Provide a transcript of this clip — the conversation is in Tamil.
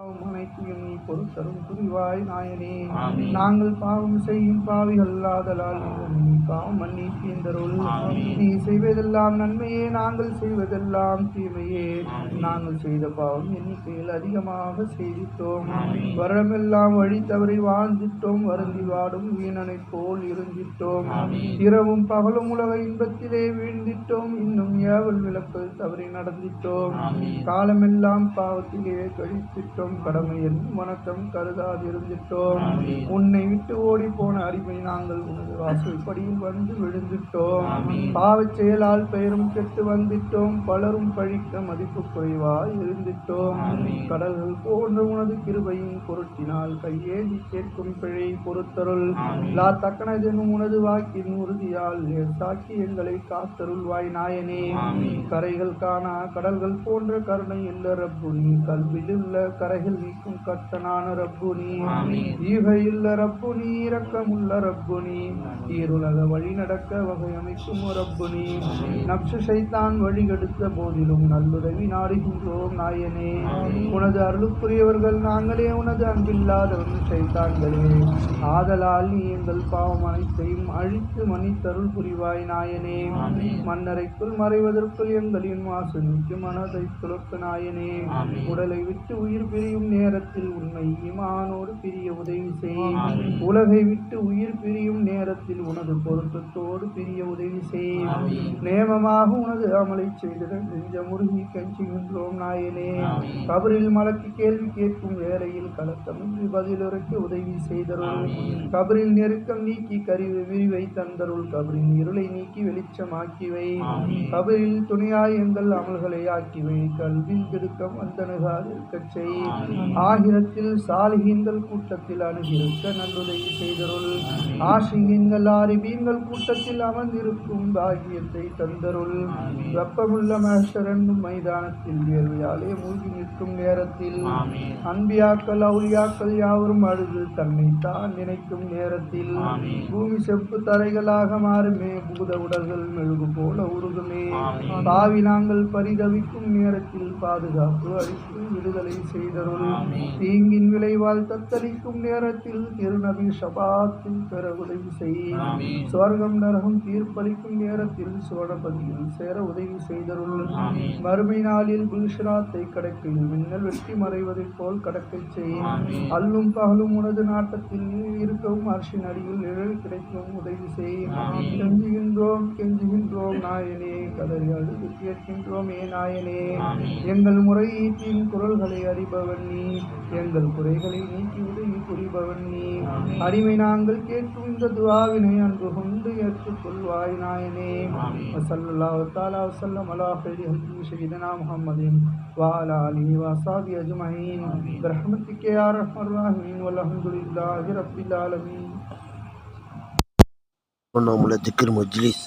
அனைத்தையும் நீ பொறுத்தரும் புரிவாய் நாயனே. நாங்கள் பாவம் செய்யும் பாவிகள் ஆதலால் நீ பாவம் மன்னித்தருள். நீ செய்வதெல்லாம் நன்மையே, நாங்கள் செய்வதெல்லாம் தீமையே. நாங்கள் செய்த பாவம் எண்ணிக்கையில் அதிகமாக செய்திட்டோம். வருடமெல்லாம் வழி தவறி வாழ்ந்திட்டோம். வருந்தி வாடும் வீணனை போல் இருந்திட்டோம். இரவும் பகலும் உலக இன்பத்திலே வீழ்ந்திட்டோம். இன்னும் ஏவல் விளக்கு தவறி நடந்திட்டோம். காலமெல்லாம் பாவத்திலே கழித்திட்டோம். கடமை என்னும் வணக்கம் கருதாதிருந்திட்டோம். உன்னை விட்டு ஓடி போன அடிமை நாங்கள் உனது வாசல் படியில் வந்து விழுந்திட்டோம். பாவச் செயலால் பெயரும் கெட்டு வந்திட்டோம். பலரும் பழிக்க மதிப்பு குறைவாய் இருந்திட்டோம். கடல்கள் போன்ற உனது கிருபையின் பொருட்டினால் கையேந்தி கேட்கும் பிழை பொறுத்தருள். லா தக்கனதெனும் உனது வாக்கின் உறுதியால் சாக்கி எங்களை காத்தருள்வாய் நாயனே. கரைகள் காணா கடல்கள் போன்ற கருணை இல்ல ரப்புனி. கல்வியிலுள்ள கரைகள் நீக்கும் கர்த்தனான ரப்புனி. ஈகையுள்ள ரப்புனி. இரக்கமுள்ள ரப்புனி. ஈருலக வழி நடக்க வகை அமைக்கும் ரப்புனி. நப்சு ஷைத்தான் வழிகெடுத்த போதிலும் நல்லுதவி நாடுகின்றோம் நாயனே. உனது அருளுக்குரியவர்கள் நாங்களே, உனது அன்பில்லாதவன் ஷைத்தான்களே. ஆதலால் நீ எங்கள் பாவம் அனைத்தையும் அழித்து மன்னித்தருள் புரிவாய் நாயனே. மண்ணறைக்குள் மறைவதற்குள் எங்களின் மாசு நீக்கு மனதை துளக்கு நாயனே. உடலை விட்டு உயிர் பிரியும் நேரத்தில் உண்மை ஈமானோடு பிரிய உதவி செய். உலகை விட்டு உயிர் பிரியும் நேரத்தில் உனது பொருத்தத்தோடு பிரிய உதவி செய். நேமமாக உனது அமலை செய்திட நெஞ்சமுருகி கஞ்சுகின்றோம் நாயனே. கபரில் மலக்கு கேள்வி கேட்கும் வேளையில் கலக்கமின்றி பதிலுரைக்கு உதவி செய்தருள். கபரில் நெருக்கம் நீக்கி கருவி விரிவை தந்தருள். கபரின் இருளை நீக்கி வெளிச்சமாக்கிவை. கபரில் துணையாய் எங்கள் அமல்களை ஆக்கிவை. கல்வியில் திடுக்கம் வந்தணுகாதிருக்கச் செய். ஆகிரத்தில் சாலிஹீன்கள் கூட்டத்தில் அணுகிருக்க நல்லுதவி செய்தருள். ஆஷிகீன்கள் ஆரிபீன்கள் கூட்டத்தில் அமர்ந்திருக்கும் பாகியத்தை தந்தருள். வெப்பமுள்ள மஹ்ஷர் என்னும் மைதானத்தில் வேர்வையாலே மூழ்கி நிற்கும் நேரத்தில் அன்பியாக்கள் அவுலியாக்கள் யாவரும் அழுது தன்னை தான் நினைக்கும் நேரத்தில் பூமி செப்பு தரைகளாக மாறுமே. பூத உடல்கள் மெழுகு போல உருகுமே. பாவி நாங்கள் பரிதவிக்கும் நேரத்தில் பாதுகாப்பு அளித்து விடுதலை செய்தருள். தீங்கின் விளைவால் தத்தளிக்கும் நேரத்தில் திருநபி ஷபாத்தில் பெற உதவி செய். சுவர்க்கம் நரகம் தீர்ப்பளிக்கும் நேரத்தில் சுவனபதியில் சேர உதவி செய்தருள். மறுமை நாளில் புல்ஷராத்தை கடக்கையில் மின்னல் வெட்டி மறைவதைப் போல் கடக்கை செய். அல்லும் பகலும் உனது நாட்டத்தில் இருக்கவும் அர்ஷின் அடியில் நிழல் கிடைக்கும் உதவி செய். கெஞ்சுகின்றோம் நாயனே. கதறி அழுது கேட்கின்றோம் ஏ நாயனே. எங்கள் முறையீட்டின் குரல்களை அறிபவன் நீ. எங்கள் குறைகளை நீக்கி உதவி புரிபவன் நீ. அடிமை நாங்கள் கேட்கும் இந்த துஆவினை அன்பு கொண்டு ஏற்றுக்கொள்வாய் நாயனே. ஸல்லல்லாஹு தஆலா வஸல்லம் அலா கைரி ஹல்கி ஸய்யிதினா முஹம்மதின் வ அலா ஆலிஹி வ ஸஹ்பிஹி அஜ்மஈன் பிரஹ்மத்திக யா அர்ஹமர் ராஹிமீன் வல்ஹம்துலில்லாஹி ரப்பில் ஆலமீன். திக்ர் மஜ்லிஸ்